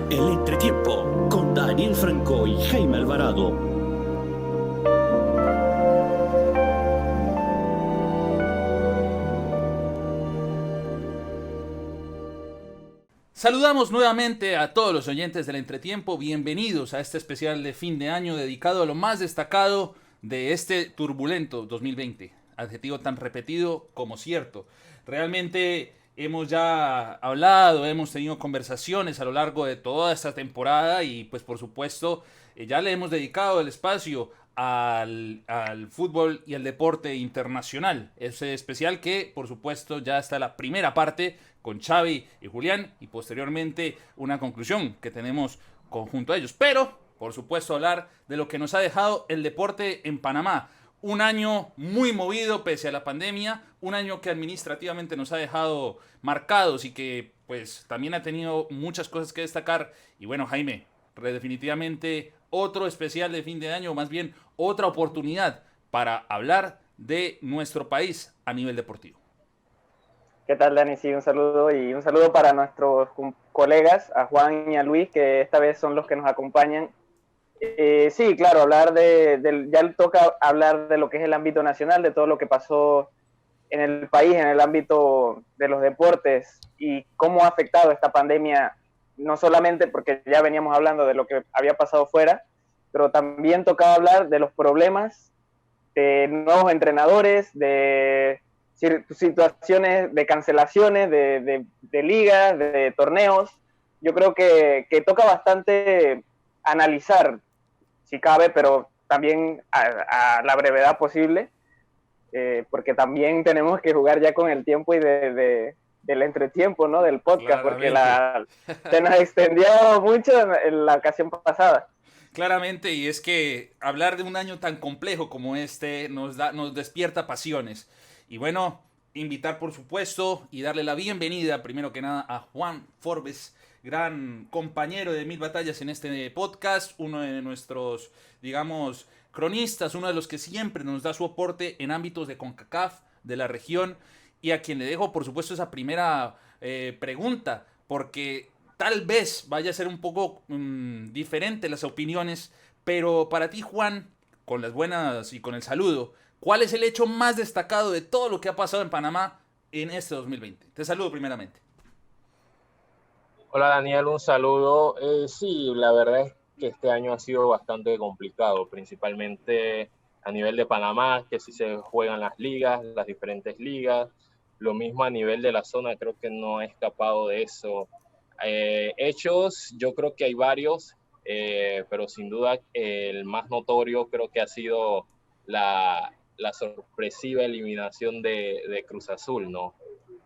El entretiempo con Daniel Franco y Jaime Alvarado. Saludamos nuevamente a todos los oyentes del Entretiempo. Bienvenidos a este especial de fin de año dedicado a lo más destacado de este turbulento 2020. Adjetivo tan repetido como cierto. Realmente hemos ya hablado, hemos tenido conversaciones a lo largo de toda esta temporada y pues por supuesto ya le hemos dedicado el espacio al fútbol y al deporte internacional. Ese especial que por supuesto ya está la primera parte con Xavi y Julián y posteriormente una conclusión que tenemos conjunto a ellos. Pero por supuesto hablar de lo que nos ha dejado el deporte en Panamá. Un año muy movido pese a la pandemia, un año que administrativamente nos ha dejado marcados y que pues también ha tenido muchas cosas que destacar. Y bueno, Jaime, definitivamente otro especial de fin de año, o más bien otra oportunidad para hablar de nuestro país a nivel deportivo. ¿Qué tal, Dani? Sí, un saludo y un saludo para nuestros colegas, a Juan y a Luis, que esta vez son los que nos acompañan. Sí, claro, ya toca hablar de lo que es el ámbito nacional, de todo lo que pasó en el país, en el ámbito de los deportes y cómo ha afectado esta pandemia, no solamente porque ya veníamos hablando de lo que había pasado fuera, pero también tocaba hablar de los problemas de nuevos entrenadores, de situaciones de cancelaciones de ligas, de torneos. Yo creo que toca bastante analizar, si cabe, pero también a la brevedad posible, porque también tenemos que jugar ya con el tiempo y del entretiempo, ¿no? Del podcast, porque se nos extendió mucho en la ocasión pasada. Claramente, y es que hablar de un año tan complejo como este nos despierta pasiones. Y bueno, invitar por supuesto y darle la bienvenida primero que nada a Juan Forbes, gran compañero de Mil Batallas en este podcast, uno de nuestros, digamos, cronistas, uno de los que siempre nos da su aporte en ámbitos de CONCACAF, de la región, y a quien le dejo por supuesto esa primera pregunta, porque tal vez vaya a ser un poco diferente las opiniones, pero para ti, Juan, con las buenas y con el saludo, ¿cuál es el hecho más destacado de todo lo que ha pasado en Panamá en este 2020? Te saludo primeramente. Hola Daniel, un saludo. Sí, la verdad es que este año ha sido bastante complicado, principalmente a nivel de Panamá, que sí se juegan las ligas, las diferentes ligas. Lo mismo a nivel de la zona, creo que no he escapado de eso. Hechos, yo creo que hay varios, pero sin duda el más notorio creo que ha sido la sorpresiva eliminación de Cruz Azul, ¿no?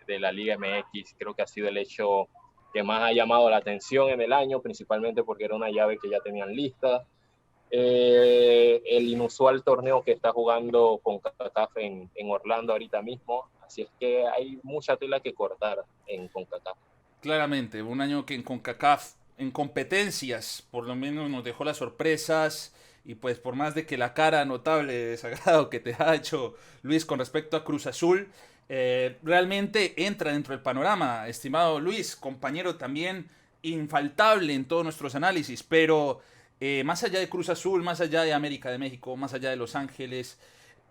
De la Liga MX. Creo que ha sido el hecho que más ha llamado la atención en el año, principalmente porque era una llave que ya tenían lista. El inusual torneo que está jugando con CONCACAF en Orlando ahorita mismo, así es que hay mucha tela que cortar en CONCACAF. Claramente, un año que en CONCACAF, en competencias, por lo menos nos dejó las sorpresas y pues por más de que la cara notable de desagrado que te ha hecho Luis con respecto a Cruz Azul, realmente entra dentro del panorama, estimado Luis, compañero también infaltable en todos nuestros análisis, pero más allá de Cruz Azul, más allá de América de México, más allá de Los Ángeles,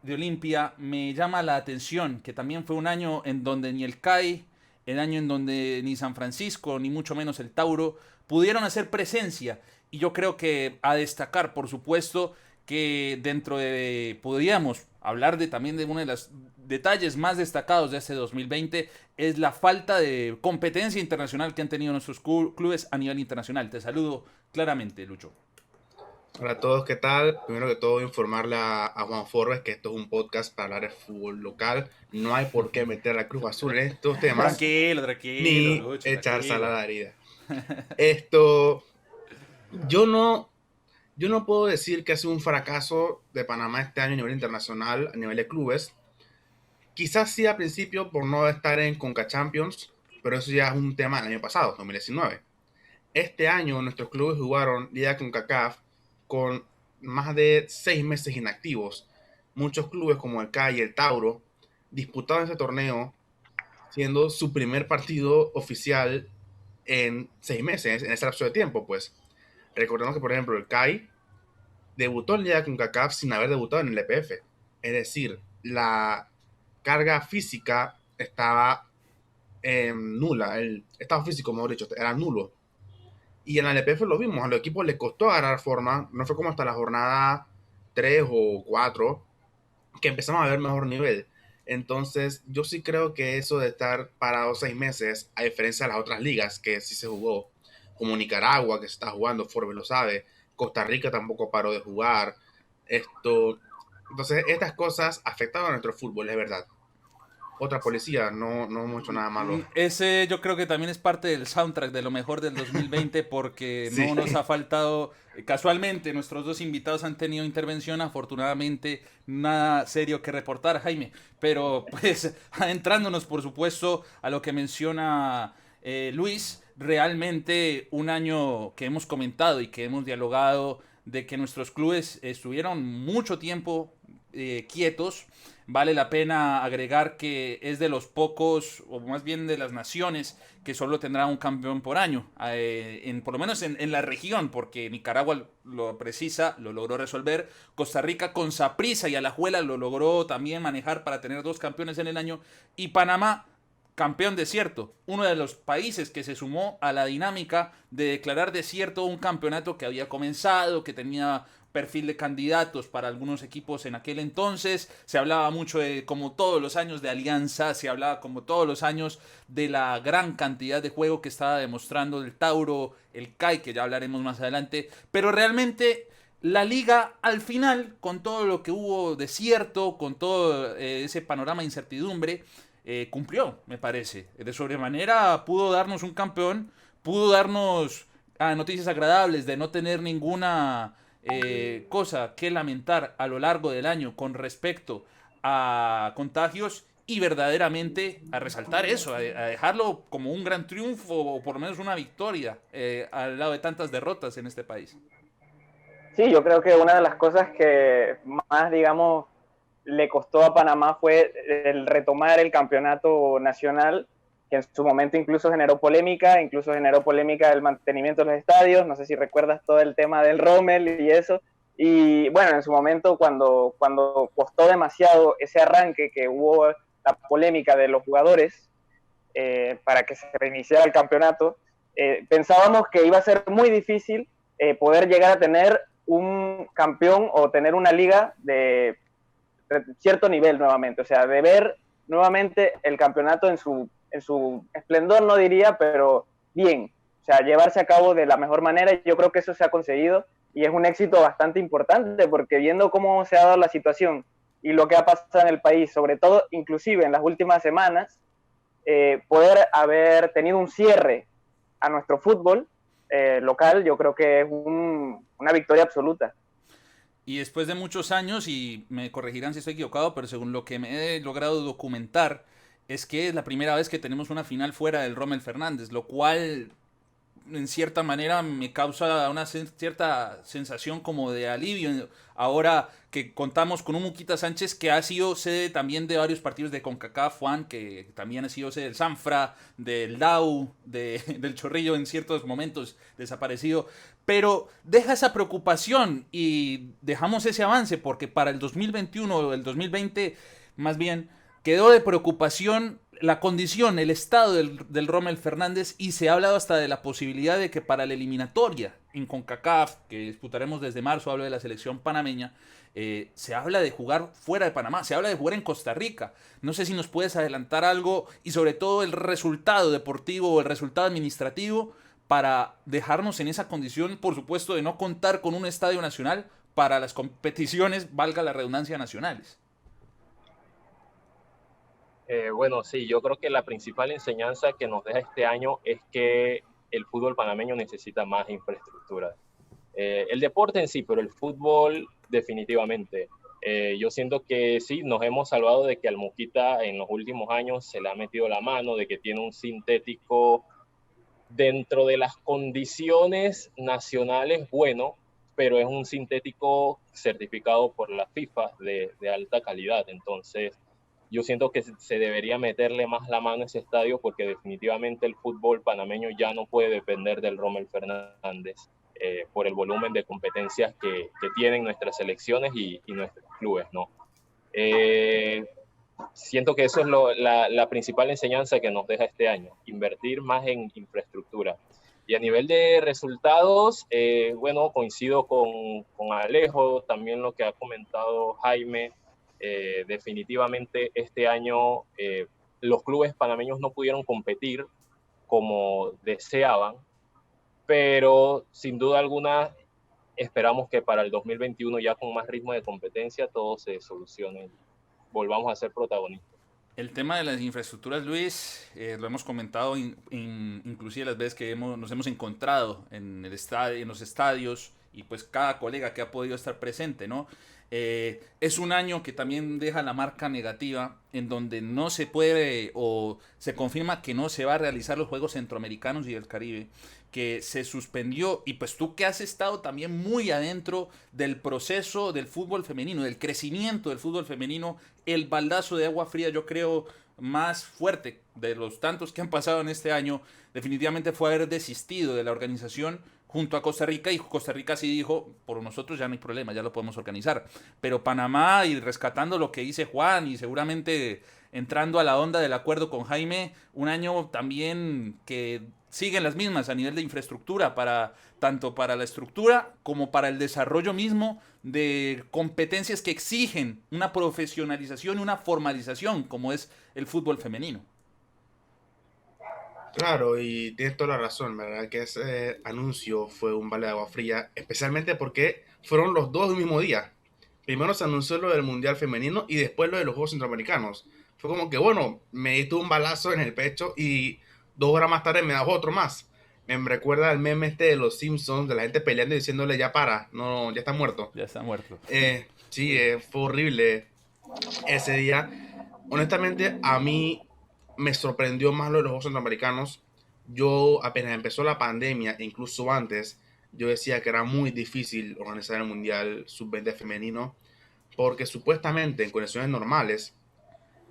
de Olimpia, me llama la atención que también fue un año en donde ni el CAI, el año en donde ni San Francisco, ni mucho menos el Tauro, pudieron hacer presencia. Y yo creo que a destacar, por supuesto, que dentro de, podríamos hablar de también de uno de los detalles más destacados de este 2020, es la falta de competencia internacional que han tenido nuestros clubes a nivel internacional. Te saludo claramente, Lucho. Hola a todos, ¿qué tal? Primero que todo, informarle a Juan Forbes que esto es un podcast para hablar de fútbol local. No hay por qué meter a Cruz Azul en estos temas. Tranquilo, Ni Lucho, echar tranquilo. sal a la herida. Esto, yo no puedo decir que ha sido un fracaso de Panamá este año a nivel internacional, a nivel de clubes. Quizás sí al principio por no estar en Conca Champions, pero eso ya es un tema del año pasado, 2019. Este año nuestros clubes jugaron Liga CONCACAF con más de 6 meses inactivos. Muchos clubes como el CAI y el Tauro disputaron ese torneo siendo su primer partido oficial en 6 meses, en ese lapso de tiempo, pues. Recordemos que, por ejemplo, el CAI debutó en Liga CONCACAF sin haber debutado en el EPF. Es decir, la carga física estaba nula, el estado físico, mejor dicho, era nulo. Y en la LPF lo vimos, a los equipos les costó agarrar forma, no fue como hasta la jornada 3 o 4 que empezamos a ver mejor nivel. Entonces, yo sí creo que eso de estar parado 6 meses, a diferencia de las otras ligas que sí se jugó, como Nicaragua, que se está jugando, Forbes lo sabe, Costa Rica tampoco paró de jugar. Entonces, estas cosas afectaban a nuestro fútbol, es verdad. Otra policía, no hemos hecho nada malo. Ese yo creo que también es parte del soundtrack de lo mejor del 2020 porque Sí. no nos ha faltado, casualmente nuestros dos invitados han tenido intervención, afortunadamente nada serio que reportar, Jaime, pero pues adentrándonos por supuesto a lo que menciona Luis, realmente un año que hemos comentado y que hemos dialogado de que nuestros clubes estuvieron mucho tiempo quietos. Vale la pena agregar que es de los pocos, o más bien de las naciones, que solo tendrá un campeón por año, por lo menos en la región, porque Nicaragua lo precisa, lo logró resolver, Costa Rica con Saprissa y Alajuela lo logró también manejar para tener 2 campeones en el año, y Panamá, campeón desierto, uno de los países que se sumó a la dinámica de declarar desierto un campeonato que había comenzado, que tenía perfil de candidatos para algunos equipos en aquel entonces. Se hablaba mucho de, como todos los años, de alianza, se hablaba como todos los años de la gran cantidad de juego que estaba demostrando el Tauro, el CAI, que ya hablaremos más adelante, pero realmente la liga al final, con todo lo que hubo desierto, con todo ese panorama de incertidumbre, cumplió, me parece. De sobremanera pudo darnos un campeón, pudo darnos noticias agradables de no tener ninguna cosa que lamentar a lo largo del año con respecto a contagios y verdaderamente a resaltar eso, a dejarlo como un gran triunfo o por lo menos una victoria al lado de tantas derrotas en este país. Sí, yo creo que una de las cosas que más, digamos, le costó a Panamá fue el retomar el campeonato nacional, que en su momento incluso generó polémica el mantenimiento de los estadios, no sé si recuerdas todo el tema del Rommel y eso, y bueno, en su momento cuando costó demasiado ese arranque, que hubo la polémica de los jugadores para que se reiniciara el campeonato, pensábamos que iba a ser muy difícil poder llegar a tener un campeón o tener una liga de cierto nivel nuevamente, o sea, de ver nuevamente el campeonato en su esplendor, no diría, pero bien, o sea, llevarse a cabo de la mejor manera, y yo creo que eso se ha conseguido, y es un éxito bastante importante, porque viendo cómo se ha dado la situación y lo que ha pasado en el país, sobre todo, inclusive en las últimas semanas, poder haber tenido un cierre a nuestro fútbol local, yo creo que es una victoria absoluta. Y después de muchos años, y me corregirán si estoy equivocado, pero según lo que me he logrado documentar, es que es la primera vez que tenemos una final fuera del Rommel Fernández, lo cual en cierta manera me causa una cierta sensación como de alivio ahora que contamos con un Muquita Sánchez que ha sido sede también de varios partidos de CONCACAF, Juan, que también ha sido sede del Sanfra, del DAU, del Chorrillo en ciertos momentos desaparecido, pero deja esa preocupación y dejamos ese avance porque para el 2021 o el 2020 más bien quedó de preocupación la condición, el estado del Rommel Fernández, y se ha hablado hasta de la posibilidad de que para la eliminatoria en CONCACAF, que disputaremos desde marzo, hablo de la selección panameña, se habla de jugar fuera de Panamá, se habla de jugar en Costa Rica. No sé si nos puedes adelantar algo y sobre todo el resultado deportivo o el resultado administrativo para dejarnos en esa condición, por supuesto, de no contar con un estadio nacional para las competiciones, valga la redundancia, nacionales. Bueno, sí, yo creo que la principal enseñanza que nos deja este año es que el fútbol panameño necesita más infraestructura. El deporte en sí, pero el fútbol definitivamente. Yo siento que sí, nos hemos salvado de que al Muquita en los últimos años se le ha metido la mano, de que tiene un sintético dentro de las condiciones nacionales bueno, pero es un sintético certificado por la FIFA de alta calidad. Entonces, yo siento que se debería meterle más la mano a ese estadio porque definitivamente el fútbol panameño ya no puede depender del Rommel Fernández por el volumen de competencias que tienen nuestras selecciones y nuestros clubes, ¿no? Siento que eso es la principal enseñanza que nos deja este año, invertir más en infraestructura. Y a nivel de resultados, bueno, coincido con Alejo, también lo que ha comentado Jaime. Definitivamente este año los clubes panameños no pudieron competir como deseaban, pero sin duda alguna esperamos que para el 2021 ya con más ritmo de competencia todo se solucione y volvamos a ser protagonistas. El tema de las infraestructuras, Luis, lo hemos comentado inclusive las veces que nos hemos encontrado en los estadios y pues cada colega que ha podido estar presente, ¿no? Es un año que también deja la marca negativa en donde no se puede o se confirma que no se va a realizar los Juegos Centroamericanos y del Caribe, que se suspendió, y pues tú que has estado también muy adentro del proceso del fútbol femenino, del crecimiento del fútbol femenino, el baldazo de agua fría yo creo más fuerte de los tantos que han pasado en este año definitivamente fue haber desistido de la organización junto a Costa Rica, y Costa Rica sí dijo, por nosotros ya no hay problema, ya lo podemos organizar, pero Panamá, y rescatando lo que dice Juan y seguramente entrando a la onda del acuerdo con Jaime, un año también que siguen las mismas a nivel de infraestructura, tanto para la estructura como para el desarrollo mismo de competencias que exigen una profesionalización y una formalización como es el fútbol femenino. Claro, y tienes toda la razón, ¿verdad? Que ese anuncio fue un balde de agua fría, especialmente porque fueron los dos el mismo día. Primero se anunció lo del Mundial Femenino y después lo de los Juegos Centroamericanos. Fue como que, bueno, me diste un balazo en el pecho y 2 horas más tarde me das otro más. Me recuerda al meme este de los Simpsons, de la gente peleando y diciéndole ya para, no, ya está muerto. Ya está muerto. Sí, fue horrible ese día. Honestamente, a mí me sorprendió más lo de los Juegos Centroamericanos. Yo apenas empezó la pandemia, e incluso antes, yo decía que era muy difícil organizar el Mundial Sub-20 femenino, porque supuestamente en condiciones normales,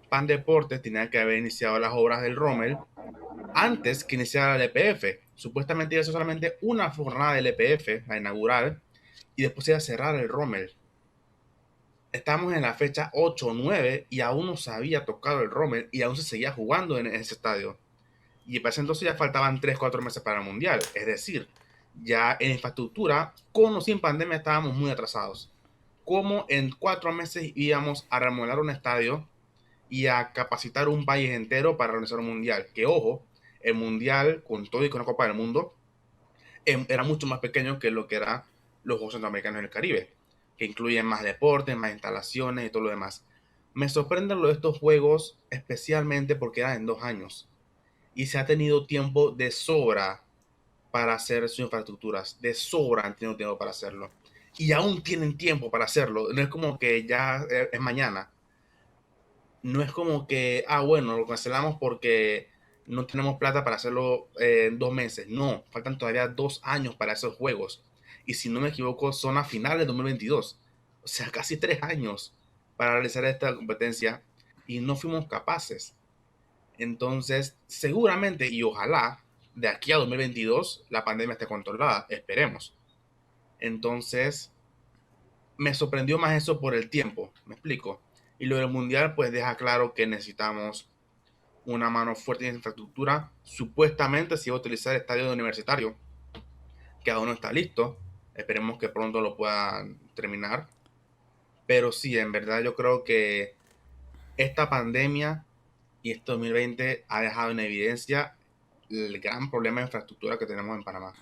Pan Deportes tenía que haber iniciado las obras del Rommel antes que iniciara el EPF. Supuestamente iba a ser solamente una jornada del EPF, la inaugural, y después iba a cerrar el Rommel. Estamos en la fecha 8 o 9 y aún no se había tocado el Rommel y aún se seguía jugando en ese estadio. Y para ese entonces ya faltaban 3-4 meses para el Mundial. Es decir, ya en infraestructura, con o sin pandemia, estábamos muy atrasados. ¿Cómo en 4 meses íbamos a remodelar un estadio y a capacitar un país entero para organizar un Mundial? Que ojo, el Mundial, con todo y con la Copa del Mundo, era mucho más pequeño que lo que eran los Juegos Centroamericanos en el Caribe, que incluyen más deportes, más instalaciones y todo lo demás. Me sorprende lo de estos juegos, especialmente porque eran en 2 años. Y se ha tenido tiempo de sobra para hacer sus infraestructuras. De sobra han tenido tiempo para hacerlo. Y aún tienen tiempo para hacerlo. No es como que ya es mañana. No es como que, bueno, lo cancelamos porque no tenemos plata para hacerlo en 2 meses. No, faltan todavía 2 años para esos juegos. Y si no me equivoco, son a finales de 2022. O sea, casi 3 años para realizar esta competencia y no fuimos capaces. Entonces, seguramente y ojalá, de aquí a 2022, la pandemia esté controlada. Esperemos. Entonces, me sorprendió más eso por el tiempo. ¿Me explico? Y lo del Mundial, pues deja claro que necesitamos una mano fuerte en infraestructura. Supuestamente se iba a utilizar el estadio universitario, que aún no está listo. Esperemos que pronto lo puedan terminar. Pero sí, en verdad yo creo que esta pandemia y este 2020 ha dejado en evidencia el gran problema de infraestructura que tenemos en Panamá.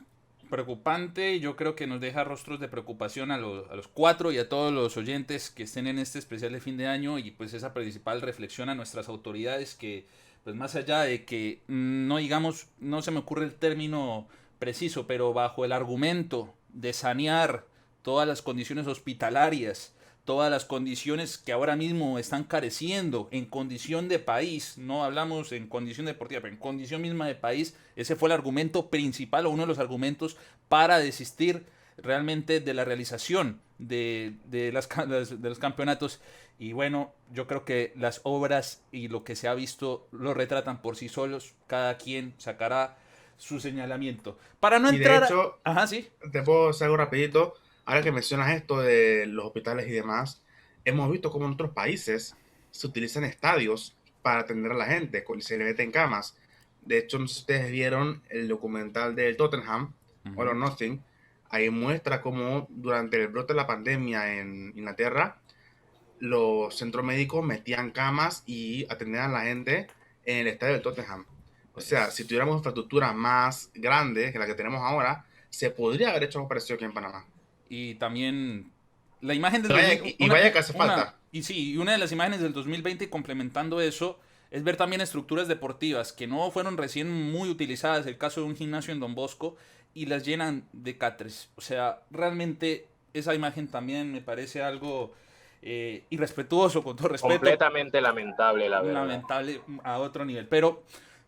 Preocupante, yo creo que nos deja rostros de preocupación a los 4 y a todos los oyentes que estén en este especial de fin de año, y pues esa principal reflexión a nuestras autoridades que pues más allá de que no digamos, no se me ocurre el término preciso, pero bajo el argumento de sanear todas las condiciones hospitalarias, todas las condiciones que ahora mismo están careciendo en condición de país, no hablamos en condición deportiva, pero en condición misma de país, ese fue el argumento principal o uno de los argumentos para desistir realmente de la realización de los campeonatos. Y bueno, yo creo que las obras y lo que se ha visto lo retratan por sí solos. Cada quien sacará su señalamiento. Para no Y de entrar... hecho, Ajá, sí. te puedo hacer algo rapidito. Ahora que mencionas esto de los hospitales y demás, hemos visto cómo en otros países se utilizan estadios para atender a la gente, se le meten camas. De hecho, no sé si ustedes vieron el documental del Tottenham, All or Nothing. Ahí muestra cómo durante el brote de la pandemia en Inglaterra, los centros médicos metían camas y atendían a la gente en el estadio del Tottenham. O sea, si tuviéramos infraestructura más grande que la que tenemos ahora, se podría haber hecho algo parecido aquí en Panamá. Y también la imagen del Vaya, 2000, y vaya que hace falta. y sí, y una de las imágenes del 2020 complementando eso es ver también estructuras deportivas que no fueron recién muy utilizadas, el caso de un gimnasio en Don Bosco, y las llenan de catres. O sea, realmente esa imagen también me parece algo irrespetuoso, con todo respeto. Completamente lamentable, la verdad. Lamentable a otro nivel. Pero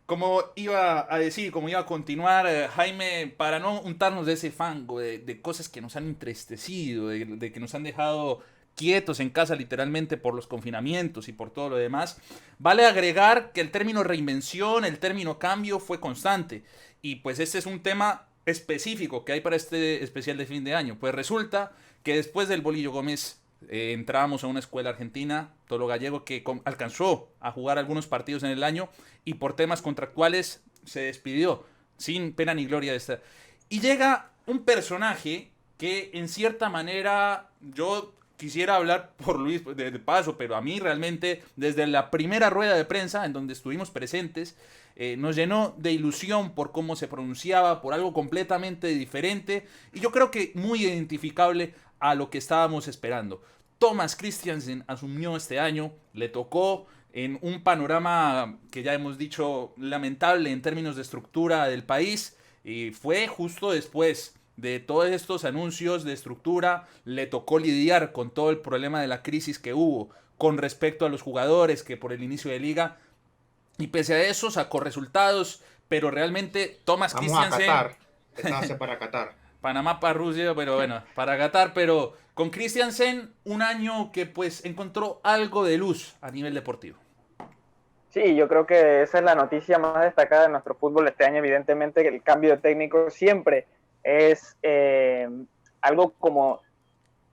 como iba a decir, como iba a continuar, Jaime, para no untarnos de ese fango, de cosas que nos han entristecido, de que nos han dejado quietos en casa literalmente por los confinamientos y por todo lo demás, vale agregar que el término reinvención, el término cambio fue constante. Y pues este es un tema específico que hay para este especial de fin de año. Pues resulta que después del Bolillo Gómez entramos a una escuela argentina, Tolo Gallego, que alcanzó a jugar algunos partidos en el año y por temas contractuales se despidió sin pena ni gloria de esta. Y llega un personaje que en cierta manera yo quisiera hablar por Luis de paso, pero a mí realmente desde la primera rueda de prensa en donde estuvimos presentes nos llenó de ilusión por cómo se pronunciaba, por algo completamente diferente y yo creo que muy identificable a lo que estábamos esperando. Thomas Christiansen asumió este año, le tocó en un panorama que ya hemos dicho lamentable en términos de estructura del país, y fue justo después de todos estos anuncios de estructura, le tocó lidiar con todo el problema de la crisis que hubo con respecto a los jugadores que por el inicio de liga, y pese a eso sacó resultados, pero realmente Thomas Vamos Christiansen... a Qatar. Esta hace para Qatar. Panamá para Rusia, pero bueno, para Qatar, pero con Christiansen un año que pues encontró algo de luz a nivel deportivo. Sí, yo creo que esa es la noticia más destacada de nuestro fútbol este año. Evidentemente que el cambio de técnico siempre es algo como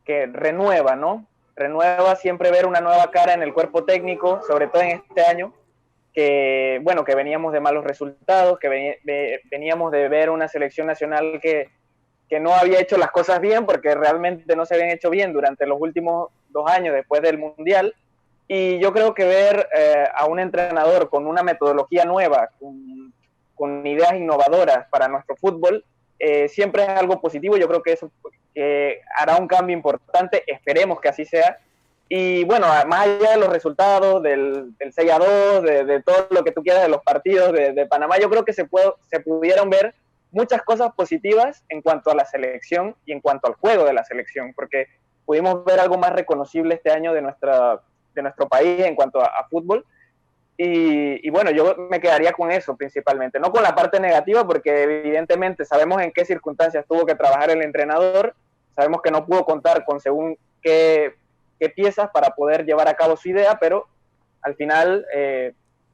que renueva, ¿no? Renueva siempre ver una nueva cara en el cuerpo técnico, sobre todo en este año, que bueno, que veníamos de malos resultados, que veníamos de ver una selección nacional que no había hecho las cosas bien porque realmente no se habían hecho bien durante los últimos 2 años después del Mundial. Y yo creo que ver a un entrenador con una metodología nueva, con ideas innovadoras para nuestro fútbol, siempre es algo positivo. Yo creo que eso hará un cambio importante, esperemos que así sea. Y bueno, más allá de los resultados, del 6-2, de todo lo que tú quieras de los partidos de Panamá, yo creo que se pudieron ver muchas cosas positivas en cuanto a la selección y en cuanto al juego de la selección, porque pudimos ver algo más reconocible este año de nuestro país en cuanto a fútbol. Y bueno, yo me quedaría con eso principalmente, no con la parte negativa, porque evidentemente sabemos en qué circunstancias tuvo que trabajar el entrenador, sabemos que no pudo contar con según qué piezas para poder llevar a cabo su idea, pero al final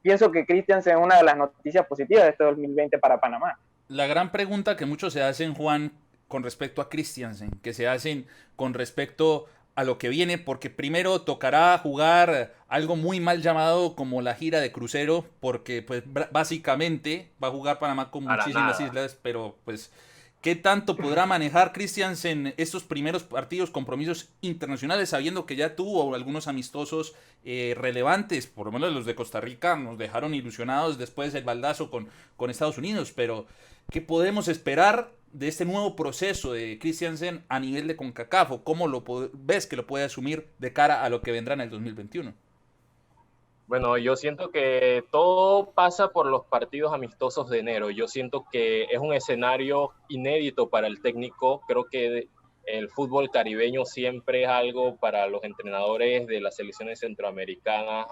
pienso que Christiansen es una de las noticias positivas de este 2020 para Panamá. La gran pregunta que muchos se hacen, Juan, con respecto a Christiansen, que se hacen con respecto a lo que viene, porque primero tocará jugar algo muy mal llamado como la gira de crucero, porque pues básicamente va a jugar Panamá con muchísimas islas, pero pues ¿qué tanto podrá manejar Christiansen estos primeros partidos, compromisos internacionales, sabiendo que ya tuvo algunos amistosos relevantes? Por lo menos los de Costa Rica nos dejaron ilusionados después del baldazo con Estados Unidos, pero ¿qué podemos esperar de este nuevo proceso de Christiansen a nivel de CONCACAF? ¿O cómo ves que lo puede asumir de cara a lo que vendrá en el 2021? Bueno, yo siento que todo pasa por los partidos amistosos de enero. Yo siento que es un escenario inédito para el técnico. Creo que el fútbol caribeño siempre es algo para los entrenadores de las selecciones centroamericanas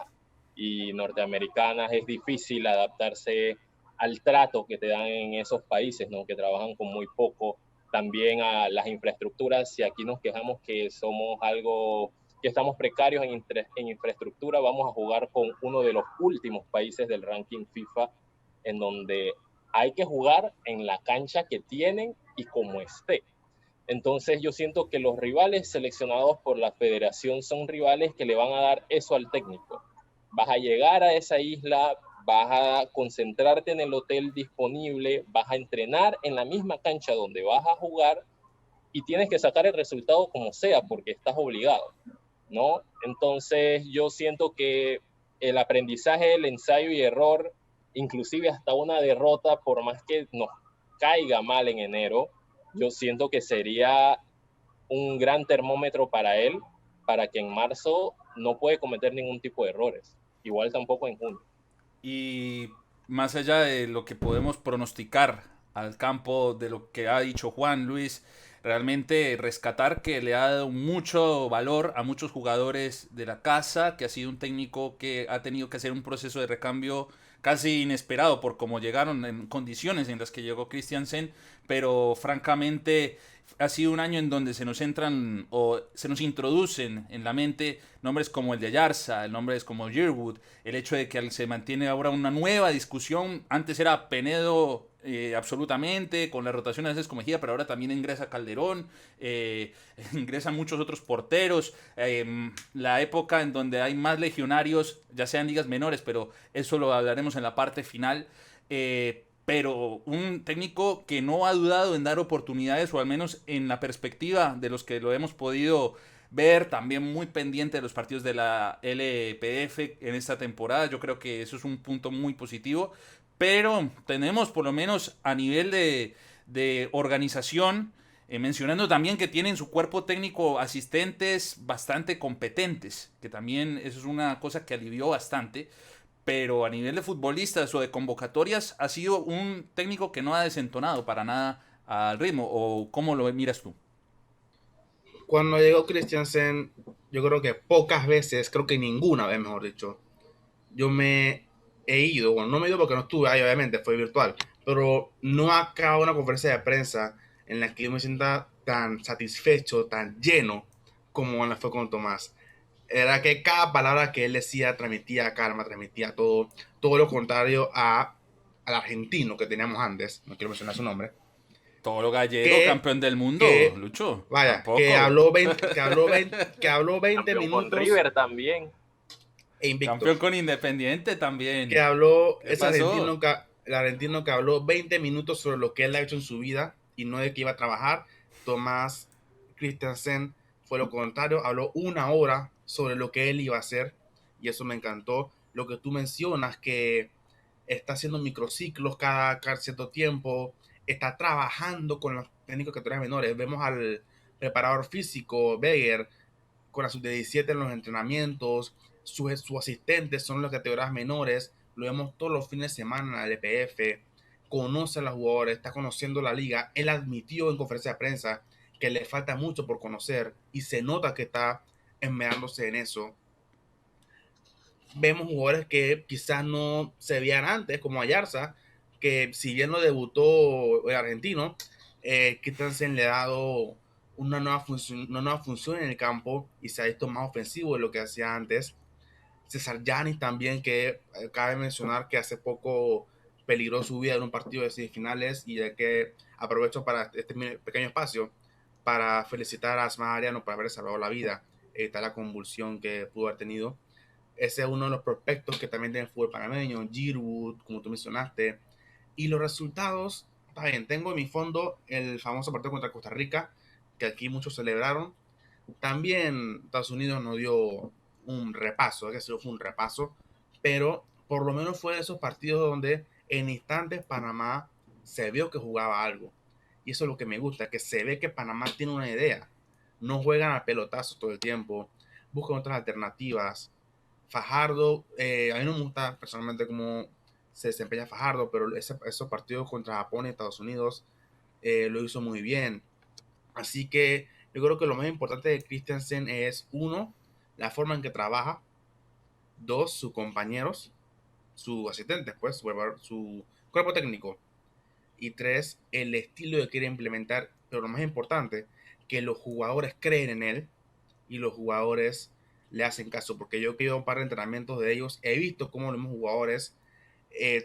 y norteamericanas. Es difícil adaptarse al trato que te dan en esos países, ¿no? Que trabajan con muy poco. también a las infraestructuras. Si aquí nos quejamos que somos algo, que estamos precarios en infraestructura, vamos a jugar con uno de los últimos países del ranking FIFA, en donde hay que jugar en la cancha que tienen y como esté. Entonces yo siento que los rivales seleccionados por la federación son rivales que le van a dar eso al técnico. Vas a llegar a esa isla, vas a concentrarte en el hotel disponible, vas a entrenar en la misma cancha donde vas a jugar y tienes que sacar el resultado como sea porque estás obligado, ¿no? Entonces yo siento que el aprendizaje, el ensayo y error, inclusive hasta una derrota, por más que nos caiga mal en enero, yo siento que sería un gran termómetro para él, para que en marzo no puede cometer ningún tipo de errores. Igual tampoco en junio. Y más allá de lo que podemos pronosticar al campo de lo que ha dicho Juan Luis, realmente rescatar que le ha dado mucho valor a muchos jugadores de la casa, que ha sido un técnico que ha tenido que hacer un proceso de recambio casi inesperado por cómo llegaron en condiciones en las que llegó Christiansen, pero francamente ha sido un año en donde se nos entran o se nos introducen en la mente nombres como el de Ayarza, nombres como Yearwood, el hecho de que se mantiene ahora una nueva discusión. Antes era Penedo absolutamente, con la rotación a veces con Mejía, pero ahora también ingresa Calderón, ingresan muchos otros porteros. La época en donde hay más legionarios, ya sean ligas menores, pero eso lo hablaremos en la parte final. Pero un técnico que no ha dudado en dar oportunidades, o al menos en la perspectiva de los que lo hemos podido ver, también muy pendiente de los partidos de la LPF en esta temporada. Yo creo que eso es un punto muy positivo, pero tenemos por lo menos a nivel de organización, mencionando también que tienen su cuerpo técnico asistentes bastante competentes, que también eso es una cosa que alivió bastante. Pero a nivel de futbolistas o de convocatorias ha sido un técnico que no ha desentonado para nada al ritmo. ¿O cómo lo miras tú? Cuando llegó Christiansen, yo creo que pocas veces, creo que ninguna vez, mejor dicho, yo me he ido, bueno, no me he ido porque no estuve ahí, obviamente, fue virtual, pero no ha acabado una conferencia de prensa en la que yo me sienta tan satisfecho, tan lleno como en la fue con Tomás. Era que cada palabra que él decía transmitía calma, transmitía todo lo contrario al argentino que teníamos antes, no quiero mencionar su nombre, Todo lo gallego, que, campeón del mundo, que Lucho. vaya, Tampoco. que habló 20 Campeón con minutos River también. e invicto. Campeón con Independiente Que también. habló, ¿Qué ese pasó? el argentino que habló 20 minutos sobre lo que él ha hecho en su vida y no de que iba a trabajar. Tomás Christensen fue lo contrario, habló una hora sobre lo que él iba a hacer y eso me encantó. Lo que tú mencionas, que está haciendo microciclos cada cierto tiempo, está trabajando con los técnicos categorías menores. Vemos al preparador físico, Beger, con la sub-17 en los entrenamientos, sus asistentes son las categorías menores, lo vemos todos los fines de semana en la LPF, conoce a los jugadores, está conociendo la liga, él admitió en conferencia de prensa que le falta mucho por conocer y se nota que está esmerándose en eso. Vemos jugadores que quizás no se veían antes, como Ayarza, que si bien no debutó el argentino, Christensen le ha dado una nueva función en el campo y se ha visto más ofensivo de lo que hacía antes. César Yanis también, que cabe mencionar que hace poco peligró su vida en un partido de semifinales y de que aprovecho para este pequeño espacio para felicitar a Asma Ariano por haber salvado la vida, tal la convulsión que pudo haber tenido. Ese es uno de los prospectos que también tiene el fútbol panameño, Yearwood, como tú mencionaste. Y los resultados, está bien, tengo en mi fondo el famoso partido contra Costa Rica, que aquí muchos celebraron. También Estados Unidos nos dio un repaso, es decir, fue un repaso, pero por lo menos fue de esos partidos donde en instantes Panamá se vio que jugaba algo. Y eso es lo que me gusta, que se ve que Panamá tiene una idea. No juegan a pelotazos todo el tiempo, buscan otras alternativas. Fajardo, a mí no me gusta personalmente cómo se desempeña Fajardo, pero esos partidos contra Japón y Estados Unidos lo hizo muy bien. Así que yo creo que lo más importante de Christensen es, uno, la forma en que trabaja, dos, sus compañeros, sus asistentes, pues, su cuerpo técnico, y tres, el estilo que quiere implementar pero lo más importante, que los jugadores creen en él y los jugadores le hacen caso, porque yo que he ido a un par de entrenamientos de ellos, he visto cómo los mismos jugadores,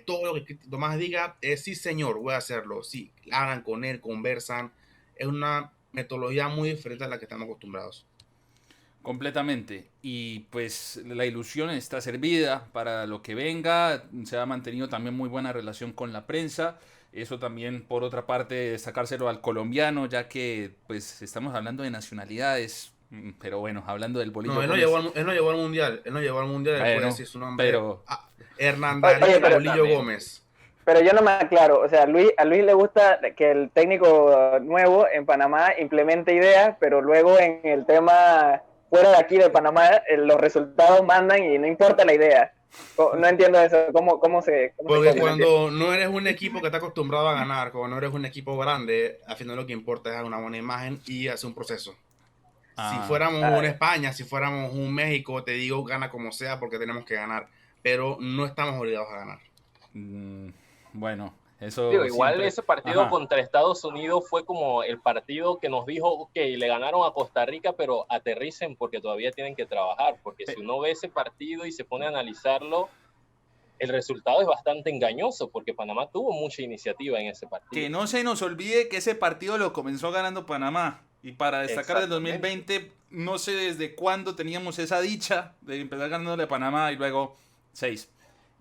todo lo que Tomás diga es sí señor, voy a hacerlo, sí, hablan con él, conversan, es una metodología muy diferente a la que estamos acostumbrados. Completamente. Y pues la ilusión está servida para lo que venga. Se ha mantenido también muy buena relación con la prensa. Eso también, por otra parte, destacárselo al colombiano, ya que pues estamos hablando de nacionalidades. Pero bueno, hablando del Bolillo No, él no, Gómez. él no llegó al mundial, él no llegó al mundial, él puede Bueno, decir su nombre. pero Hernán Oye, Darío pero Bolillo también. Gómez. Pero yo no me aclaro, o sea, a Luis le gusta que el técnico nuevo en Panamá implemente ideas, pero luego en el tema fuera de aquí de Panamá, los resultados mandan y no importa la idea. No entiendo eso, cómo se Porque combina? cuando no eres un equipo que está acostumbrado a ganar, cuando no eres un equipo grande, al final lo que importa es dar una buena imagen y hacer un proceso. Si fuéramos una España, si fuéramos un México, te digo, gana como sea porque tenemos que ganar, pero no estamos obligados a ganar. Bueno, eso Digo, igual siempre... ese partido Ajá. contra Estados Unidos fue como el partido que nos dijo, ok, le ganaron a Costa Rica, pero aterricen porque todavía tienen que trabajar, porque si uno ve ese partido y se pone a analizarlo, el resultado es bastante engañoso, porque Panamá tuvo mucha iniciativa en ese partido. Que no se nos olvide que ese partido lo comenzó ganando Panamá. Y para destacar del Exactamente. 2020, no sé desde cuándo teníamos esa dicha de empezar ganándole a Panamá y luego 6.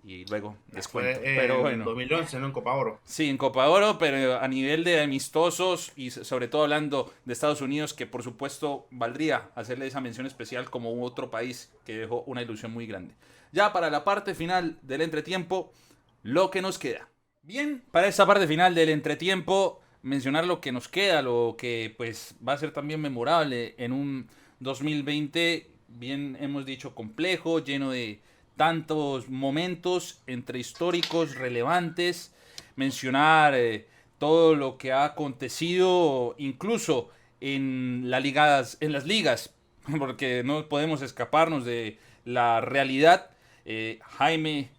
Y luego descuento. Fue Pero en bueno. 2011, ¿no? En Copa Oro. Sí, en Copa Oro, pero a nivel de amistosos y sobre todo hablando de Estados Unidos, que por supuesto valdría hacerle esa mención especial como otro país que dejó una ilusión muy grande. Ya para la parte final del entretiempo, lo que nos queda. Bien, para esta parte final del entretiempo, mencionar lo que nos queda, lo que pues va a ser también memorable en un 2020, bien hemos dicho, complejo, lleno de tantos momentos entre históricos, relevantes, mencionar todo lo que ha acontecido incluso en las ligas, porque no podemos escaparnos de la realidad. Jaime,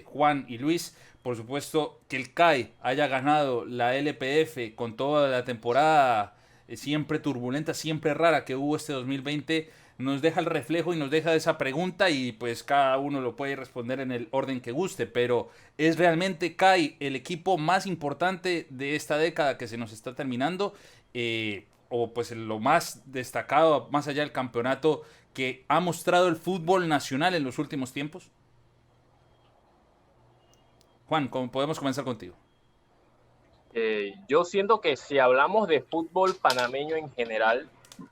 Juan y Luis, por supuesto que el CAI haya ganado la LPF con toda la temporada siempre turbulenta, siempre rara que hubo este 2020, nos deja el reflejo y nos deja esa pregunta y pues cada uno lo puede responder en el orden que guste, pero ¿es realmente CAI el equipo más importante de esta década que se nos está terminando? O pues lo más destacado, más allá del campeonato, que ha mostrado el fútbol nacional en los últimos tiempos? Juan, podemos comenzar contigo. Yo siento que si hablamos de fútbol panameño en general,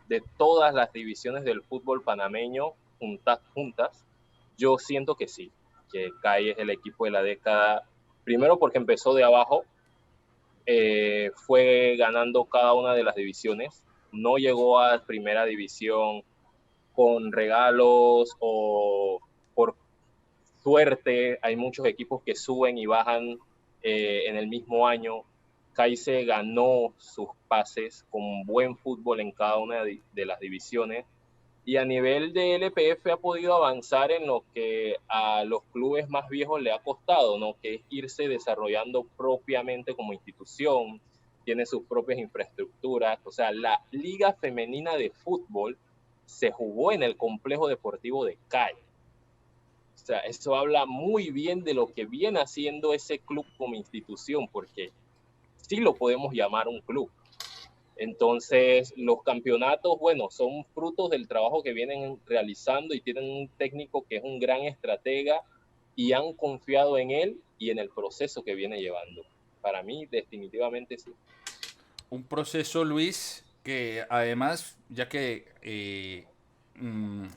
de todas las divisiones del fútbol panameño juntas, yo siento que sí, que CAI es el equipo de la década, primero porque empezó de abajo, fue ganando cada una de las divisiones, no llegó a primera división con regalos o por suerte. Hay muchos equipos que suben y bajan en el mismo año. CAI se ganó sus pases con buen fútbol en cada una de las divisiones y a nivel de LPF ha podido avanzar en lo que a los clubes más viejos le ha costado, ¿no? Que es irse desarrollando propiamente como institución, tiene sus propias infraestructuras. O sea, la Liga Femenina de Fútbol se jugó en el complejo deportivo de CAI. O sea, eso habla muy bien de lo que viene haciendo ese club como institución, porque sí lo podemos llamar un club. Entonces, los campeonatos, bueno, son frutos del trabajo que vienen realizando y tienen un técnico que es un gran estratega y han confiado en él y en el proceso que viene llevando. Para mí, definitivamente sí. Un proceso, Luis, que además, ya que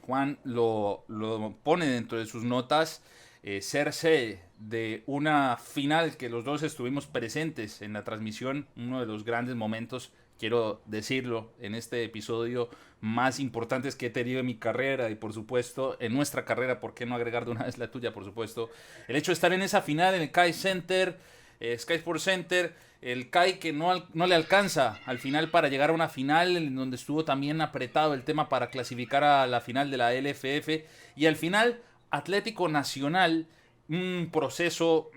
Juan lo pone dentro de sus notas, ser sede de una final que los dos estuvimos presentes en la transmisión, uno de los grandes momentos, quiero decirlo, en este episodio más importantes que he tenido en mi carrera y por supuesto en nuestra carrera, ¿por qué no agregar de una vez la tuya, por supuesto? El hecho de estar en esa final en el CAI Center, Sky Sports Center, el CAI que no le alcanza al final para llegar a una final en donde estuvo también apretado el tema para clasificar a la final de la LFF y al final Atlético Nacional, un proceso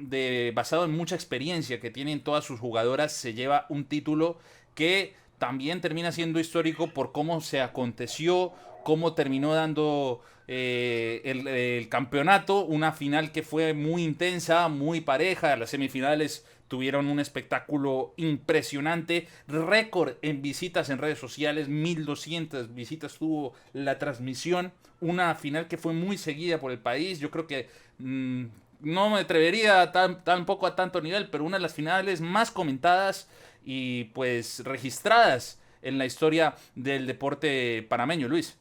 basado en mucha experiencia que tienen todas sus jugadoras, se lleva un título que también termina siendo histórico por cómo se aconteció, cómo terminó dando el campeonato, una final que fue muy intensa, muy pareja, las semifinales tuvieron un espectáculo impresionante, récord en visitas en redes sociales, 1200 visitas tuvo la transmisión, una final que fue muy seguida por el país, yo creo que no me atrevería tampoco a tanto nivel, pero una de las finales más comentadas y pues registradas en la historia del deporte panameño, Luis.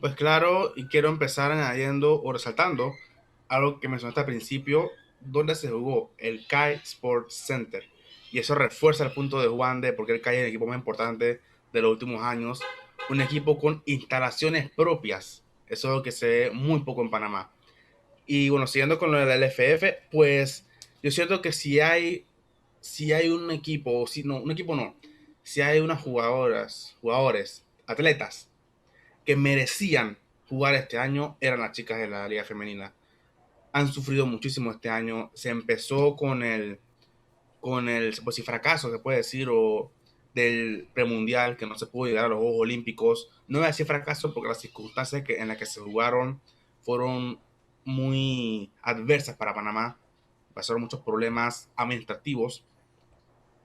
Pues claro, y quiero empezar añadiendo o resaltando algo que mencionaste al principio, donde se jugó el CAI Sports Center. Y eso refuerza el punto de Juan de porque el CAI es el equipo más importante de los últimos años. Un equipo con instalaciones propias. Eso es lo que se ve muy poco en Panamá. Y bueno, siguiendo con lo del LFF, pues yo siento que si hay un equipo, si no, un equipo no, si hay unas jugadores, atletas que merecían jugar este año, eran las chicas de la Liga Femenina. Han sufrido muchísimo este año. Se empezó con el pues, si fracaso, se puede decir, o del premundial, que no se pudo llegar a los Juegos Olímpicos. No voy a decir fracaso porque las circunstancias en las que se jugaron fueron muy adversas para Panamá. Pasaron muchos problemas administrativos.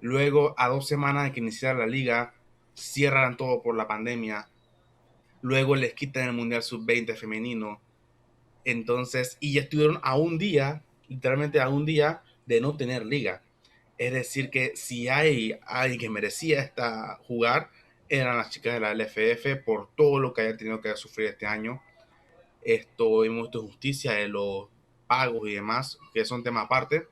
Luego, a 2 semanas de que iniciara la liga, cierran todo por la pandemia. Luego les quitan el Mundial Sub-20 femenino. Entonces, y ya estuvieron a un día, literalmente a un día, de no tener liga. Es decir, que si hay alguien que merecía jugar, eran las chicas de la LFF por todo lo que hayan tenido que sufrir este año. Hemos visto justicia de los pagos y demás, que son temas aparte.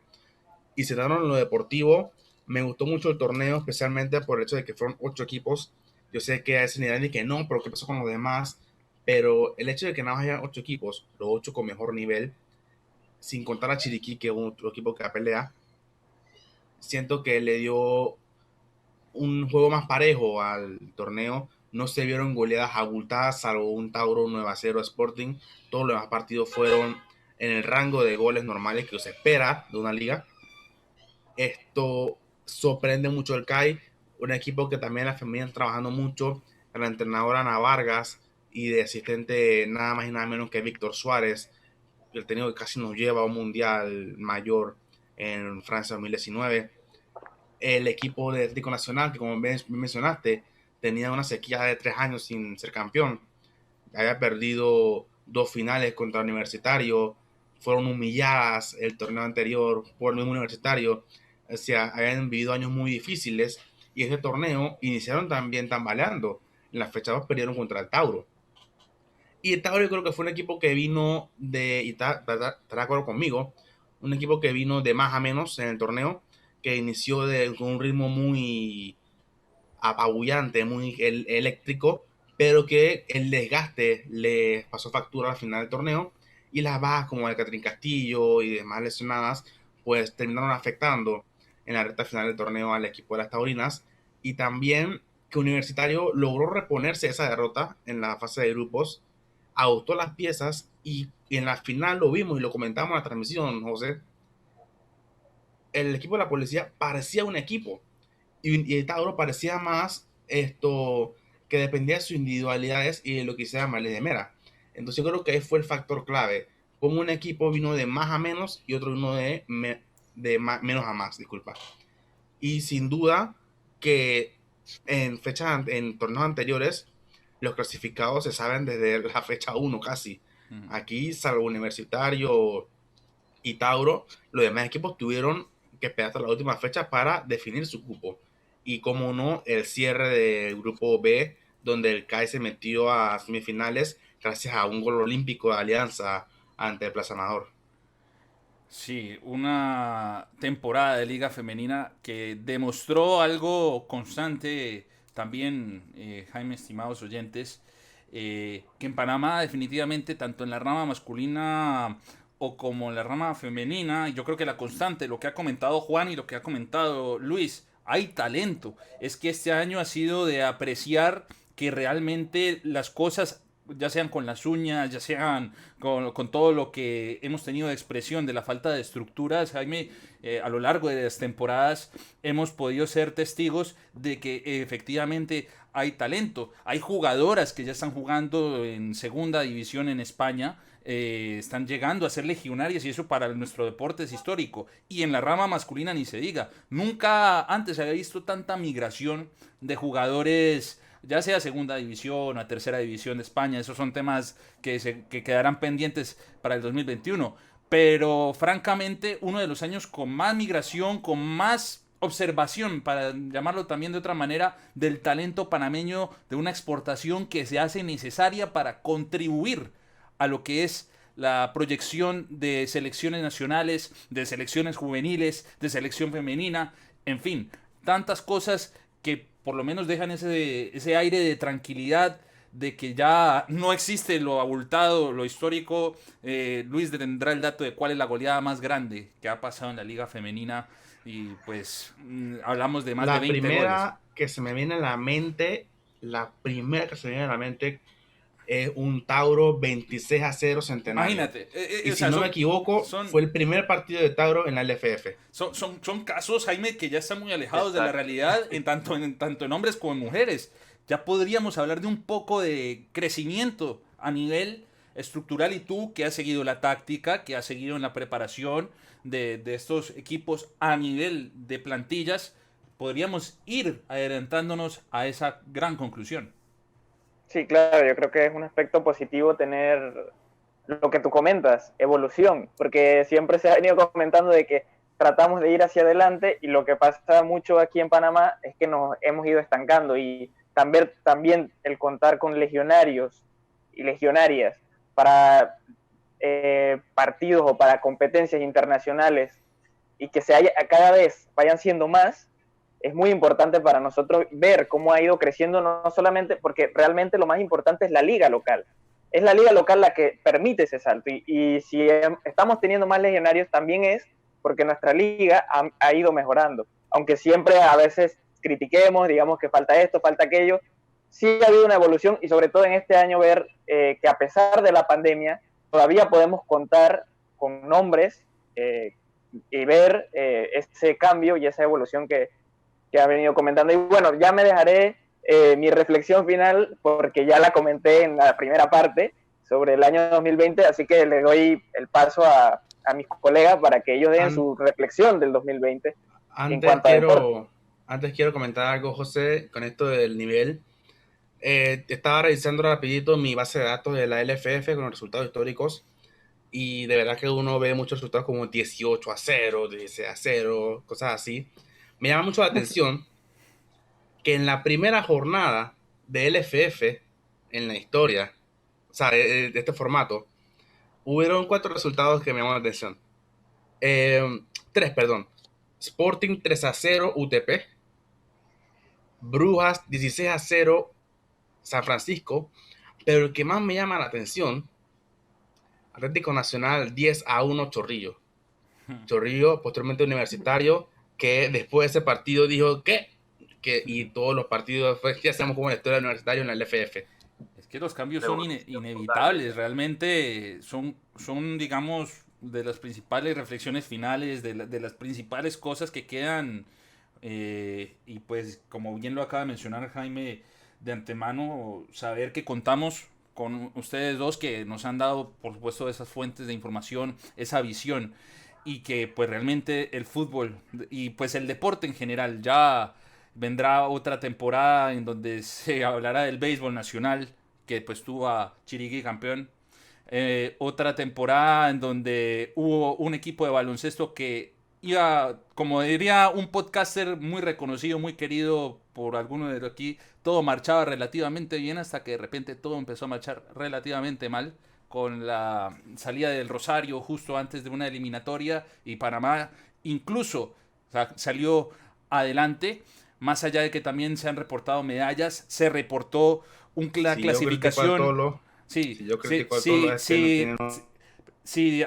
Y se en lo deportivo, me gustó mucho el torneo, especialmente por el hecho de que fueron 8 equipos. Yo sé que a ese nivel y que no, pero ¿qué pasó con los demás? Pero el hecho de que nada más haya 8 equipos, los 8 con mejor nivel, sin contar a Chiriquí, que es otro equipo que pelea, siento que le dio un juego más parejo al torneo. No se vieron goleadas abultadas, salvo un Tauro 9-0 Sporting. Todos los demás partidos fueron en el rango de goles normales que se espera de una liga. Esto sorprende mucho el CAI, un equipo que también la femenina está trabajando mucho. La entrenadora Ana Vargas y de asistente nada más y nada menos que Víctor Suárez, el técnico que casi nos lleva a un mundial mayor en Francia 2019. El equipo de Atlético Nacional, que como bien mencionaste, tenía una sequía de 3 años sin ser campeón. Había perdido 2 finales contra el Universitario, fueron humilladas el torneo anterior por el mismo Universitario. O sea, habían vivido años muy difíciles y ese torneo iniciaron también tambaleando. En la fecha 2 perdieron contra el Tauro. Y el Tauro yo creo que fue un equipo que vino y estará de acuerdo conmigo, un equipo que vino de más a menos en el torneo, que inició con un ritmo muy apabullante, muy eléctrico, pero que el desgaste le pasó factura al final del torneo y las bajas como de Catrín Castillo y demás lesionadas pues terminaron afectando en la recta final del torneo al equipo de las taurinas. Y también que Universitario logró reponerse de esa derrota en la fase de grupos, agotó las piezas y en la final lo vimos y lo comentamos en la transmisión, José. El equipo de la policía parecía un equipo y el Tauro parecía más que dependía de sus individualidades y de lo que hiciera Marley de Mera. Entonces yo creo que ahí fue el factor clave. Como un equipo vino de más a menos y otro vino de menos a más, disculpa. Y sin duda que en torneos anteriores los clasificados se saben desde la fecha 1 casi. Aquí, salvo Universitario y Tauro, los demás equipos tuvieron que esperar hasta la última fecha para definir su cupo. Y como no, el cierre del grupo B, donde el CAI se metió a semifinales gracias a un gol olímpico de Alianza ante el Plaza Amador. Sí, una temporada de Liga Femenina que demostró algo constante también, Jaime, estimados oyentes, que en Panamá definitivamente, tanto en la rama masculina o como en la rama femenina, yo creo que la constante, lo que ha comentado Juan y lo que ha comentado Luis, hay talento. Es que este año ha sido de apreciar que realmente las cosas ya sean con las uñas, ya sean con todo lo que hemos tenido de expresión de la falta de estructuras, Jaime, a lo largo de las temporadas hemos podido ser testigos de que efectivamente hay talento. Hay jugadoras que ya están jugando en segunda división en España, están llegando a ser legionarias y eso para nuestro deporte es histórico. Y en la rama masculina ni se diga. Nunca antes había visto tanta migración de jugadores, ya sea segunda división o a tercera división de España. Esos son temas que quedarán pendientes para el 2021. Pero francamente, uno de los años con más migración, con más observación, para llamarlo también de otra manera, del talento panameño, de una exportación que se hace necesaria para contribuir a lo que es la proyección de selecciones nacionales, de selecciones juveniles, de selección femenina, en fin, tantas cosas que por lo menos dejan ese aire de tranquilidad, de que ya no existe lo abultado, lo histórico. Luis tendrá el dato de cuál es la goleada más grande que ha pasado en la liga femenina y pues hablamos de más de 20 goles. La primera que se me viene a la mente es un Tauro 26-0 Centenario. Imagínate. Y si no me equivoco, fue el primer partido de Tauro en la LFF. Son casos, Jaime, que ya están muy alejados de la realidad, tanto en hombres como en mujeres. Ya podríamos hablar de un poco de crecimiento a nivel estructural y tú que has seguido la táctica, que has seguido en la preparación de estos equipos a nivel de plantillas, podríamos ir adelantándonos a esa gran conclusión. Sí, claro, yo creo que es un aspecto positivo tener lo que tú comentas, evolución, porque siempre se ha venido comentando de que tratamos de ir hacia adelante y lo que pasa mucho aquí en Panamá es que nos hemos ido estancando y también el contar con legionarios y legionarias para partidos o para competencias internacionales y que cada vez vayan siendo más, es muy importante para nosotros ver cómo ha ido creciendo, no solamente porque realmente lo más importante es la liga local. Es la liga local la que permite ese salto. Y si estamos teniendo más legionarios, también es porque nuestra liga ha ido mejorando. Aunque siempre a veces critiquemos, digamos que falta esto, falta aquello, sí ha habido una evolución y sobre todo en este año ver que a pesar de la pandemia, todavía podemos contar con nombres y ver ese cambio y esa evolución que ha venido comentando. Y bueno, ya me dejaré mi reflexión final porque ya la comenté en la primera parte sobre el año 2020, así que le doy el paso a mis colegas para que ellos den su reflexión del 2020. Antes quiero comentar algo, José, con esto del nivel. Estaba revisando rapidito mi base de datos de la LFF con los resultados históricos y de verdad que uno ve muchos resultados como 18-0, 16-0, cosas así. Me llama mucho la atención que en la primera jornada de LFF en la historia, o sea, de este formato, hubieron 4 resultados que me llamaron la atención. 3, perdón. Sporting 3-0 UTP. Brujas 16-0 San Francisco. Pero el que más me llama la atención, Atlético Nacional 10-1 Chorrillo. Chorrillo, posteriormente Universitario, que después de ese partido dijo que y todos los partidos ya hacemos como la historia del Universitario en la LFF. Es que los cambios son inevitables, realmente son, digamos, de las principales reflexiones finales, de las principales cosas que quedan, y pues como bien lo acaba de mencionar Jaime, de antemano, saber que contamos con ustedes dos que nos han dado, por supuesto, esas fuentes de información, esa visión, y que pues realmente el fútbol y pues el deporte en general, ya vendrá otra temporada en donde se hablará del béisbol nacional, que pues tuvo a Chiriquí campeón, otra temporada en donde hubo un equipo de baloncesto que iba, como diría un podcaster muy reconocido, muy querido por algunos de aquí, todo marchaba relativamente bien hasta que de repente todo empezó a marchar relativamente mal, con la salida del Rosario justo antes de una eliminatoria y Panamá incluso, o sea, salió adelante, más allá de que también se han reportado medallas, se reportó una clasificación.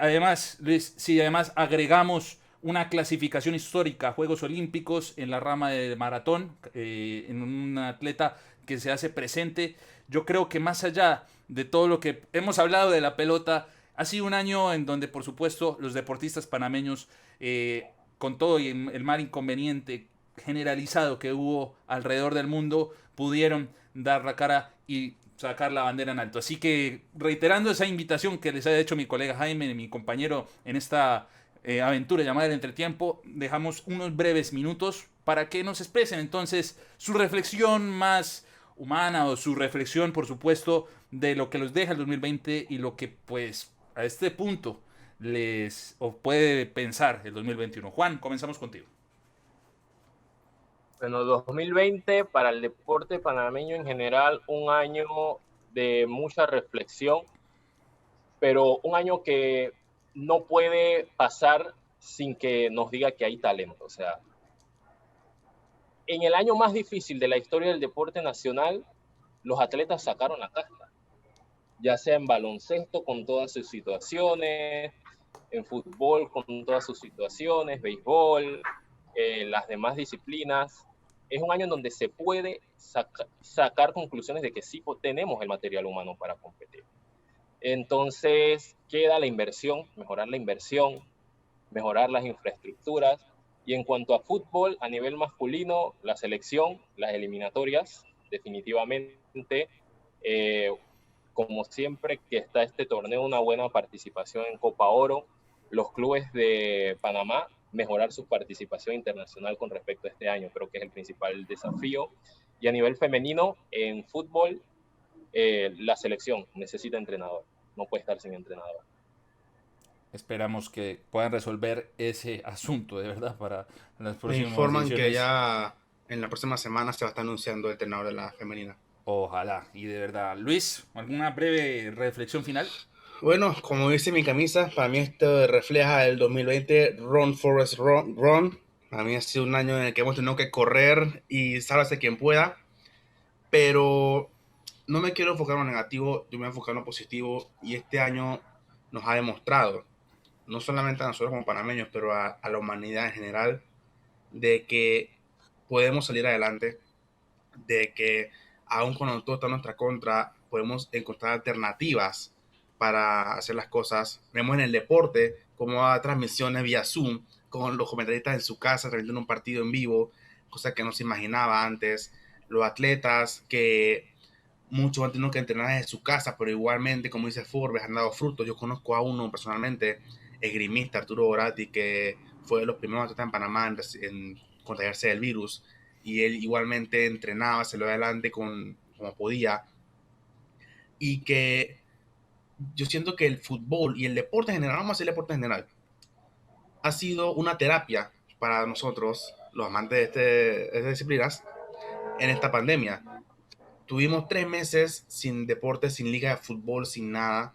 Además, Luis, si además agregamos una clasificación histórica a Juegos Olímpicos en la rama de maratón, en un atleta que se hace presente, yo creo que más allá de todo lo que hemos hablado de la pelota. Ha sido un año en donde, por supuesto, los deportistas panameños, con todo y el mal inconveniente generalizado que hubo alrededor del mundo, pudieron dar la cara y sacar la bandera en alto. Así que, reiterando esa invitación que les ha hecho mi colega Jaime, mi compañero en esta aventura llamada El Entretiempo, dejamos unos breves minutos para que nos expresen entonces su reflexión más humana, o su reflexión, por supuesto, de lo que los deja el 2020 y lo que, pues, a este punto les o puede pensar el 2021. Juan, comenzamos contigo. Bueno, 2020 para el deporte panameño en general, un año de mucha reflexión, pero un año que no puede pasar sin que nos diga que hay talento. O sea, en el año más difícil de la historia del deporte nacional, los atletas sacaron la casta, ya sea en baloncesto con todas sus situaciones, en fútbol con todas sus situaciones, béisbol, las demás disciplinas. Es un año en donde se puede sacar conclusiones de que sí tenemos el material humano para competir. Entonces queda la inversión, mejorar las infraestructuras. Y en cuanto a fútbol, a nivel masculino, la selección, las eliminatorias, definitivamente, como siempre que está este torneo, una buena participación en Copa Oro. Los clubes de Panamá, mejorar su participación internacional con respecto a este año, creo que es el principal desafío. Y a nivel femenino, en fútbol, la selección necesita entrenador, no puede estar sin entrenador. Esperamos que puedan resolver ese asunto, de verdad, para las Me próximas informan ediciones. que ya en la próxima semana se va a estar anunciando el entrenador de la femenina. Ojalá, y de verdad. Luis, ¿alguna breve reflexión final? Bueno, como dice mi camisa, para mí esto refleja el 2020, Run Forest Run, Run. Para mí ha sido un año en el que hemos tenido que correr y sálvese quien pueda, pero no me quiero enfocar en lo negativo, yo me voy a enfocar en lo positivo, y este año nos ha demostrado, no solamente a nosotros como panameños, pero a la humanidad en general, de que podemos salir adelante, de que aun cuando todo está en nuestra contra, podemos encontrar alternativas para hacer las cosas. Vemos en el deporte cómo hay transmisiones vía Zoom, con los comentaristas en su casa transmitiendo un partido en vivo, cosa que no se imaginaba antes. Los atletas que muchos han tenido que entrenar desde su casa, pero igualmente, como dice Forbes, han dado frutos. Yo conozco a uno personalmente, esgrimista Arturo Borati, que fue de los primeros atletas en Panamá en contagiarse del virus, y él igualmente entrenaba, se lo adelante como podía, y que yo siento que el fútbol y el deporte en general, vamos a decir el deporte en general, ha sido una terapia para nosotros, los amantes de estas disciplinas, en esta pandemia. Tuvimos 3 meses sin deporte, sin liga de fútbol, sin nada,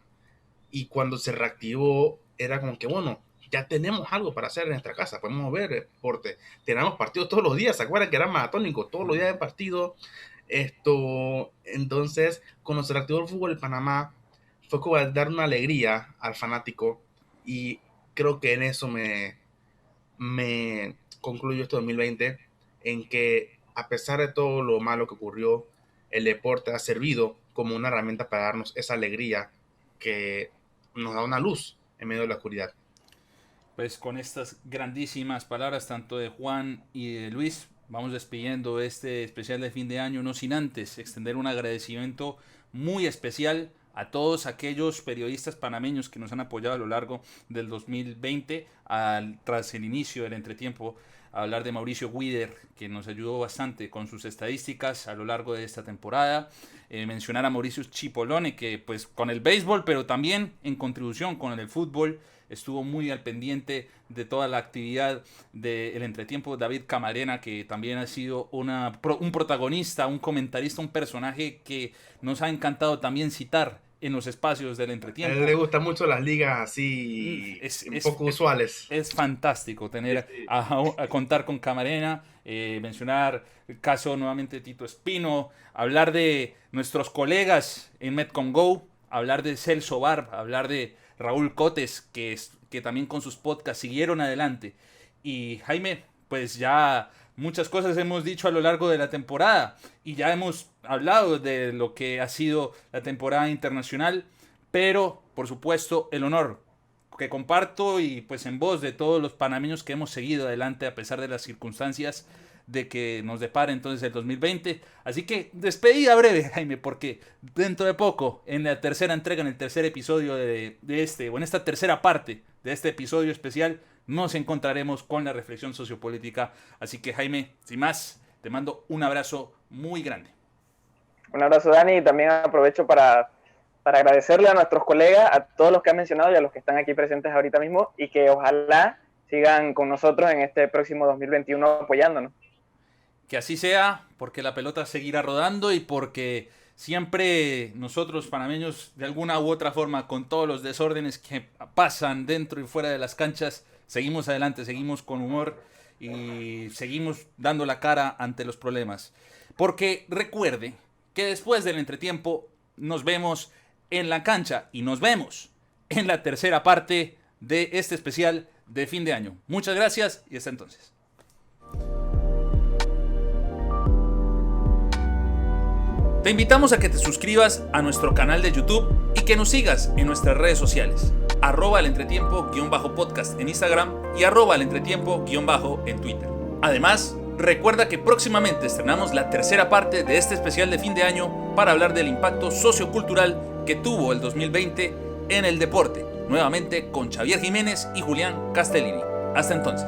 y cuando se reactivó era como que, bueno, ya tenemos algo para hacer en nuestra casa, podemos ver deporte, tenemos partidos todos los días, ¿se acuerdan que era maratónico? Todos los días de partido. Entonces, cuando se reactivó el fútbol en Panamá, fue como dar una alegría al fanático, y creo que en eso me concluyo este 2020, en que a pesar de todo lo malo que ocurrió, el deporte ha servido como una herramienta para darnos esa alegría que nos da una luz en medio de la oscuridad. Pues con estas grandísimas palabras, tanto de Juan y de Luis, vamos despidiendo este especial de fin de año, no sin antes extender un agradecimiento muy especial a todos aquellos periodistas panameños que nos han apoyado a lo largo del 2020, tras el inicio del entretiempo. Hablar de Mauricio Guider, que nos ayudó bastante con sus estadísticas a lo largo de esta temporada. Mencionar a Mauricio Chipolone, que pues con el béisbol, pero también en contribución con el fútbol, estuvo muy al pendiente de toda la actividad del entretiempo. David Camarena, que también ha sido un protagonista, un comentarista, un personaje que nos ha encantado también citar en los espacios del entretiempo. A él le gustan mucho las ligas así poco usuales. Es fantástico tener a contar con Camarena, mencionar el caso nuevamente de Tito Espino, hablar de nuestros colegas en Metcon Go, hablar de Celso Barb, hablar de Raúl Cotes, que también con sus podcasts siguieron adelante. Y Jaime, pues ya muchas cosas hemos dicho a lo largo de la temporada y ya hemos hablado de lo que ha sido la temporada internacional, pero por supuesto el honor que comparto y pues en voz de todos los panameños que hemos seguido adelante a pesar de las circunstancias de que nos depara entonces el 2020. Así que despedida breve, Jaime, porque dentro de poco, en la tercera entrega, en el tercer episodio de en esta tercera parte de este episodio especial, nos encontraremos con la reflexión sociopolítica. Así que, Jaime, sin más, te mando un abrazo muy grande. Un abrazo, Dani, y también aprovecho para agradecerle a nuestros colegas, a todos los que han mencionado y a los que están aquí presentes ahorita mismo, y que ojalá sigan con nosotros en este próximo 2021 apoyándonos. Que así sea, porque la pelota seguirá rodando y porque siempre nosotros panameños, de alguna u otra forma, con todos los desórdenes que pasan dentro y fuera de las canchas, seguimos adelante, seguimos con humor y seguimos dando la cara ante los problemas. Porque recuerde que después del entretiempo nos vemos en la cancha y nos vemos en la tercera parte de este especial de fin de año. Muchas gracias y hasta entonces. Te invitamos a que te suscribas a nuestro canal de YouTube y que nos sigas en nuestras redes sociales. @elentretiempo_podcast en Instagram y @elentiempo_ en Twitter. Además, recuerda que próximamente estrenamos la tercera parte de este especial de fin de año para hablar del impacto sociocultural que tuvo el 2020 en el deporte, nuevamente con Xavier Jiménez y Julián Castellini. Hasta entonces.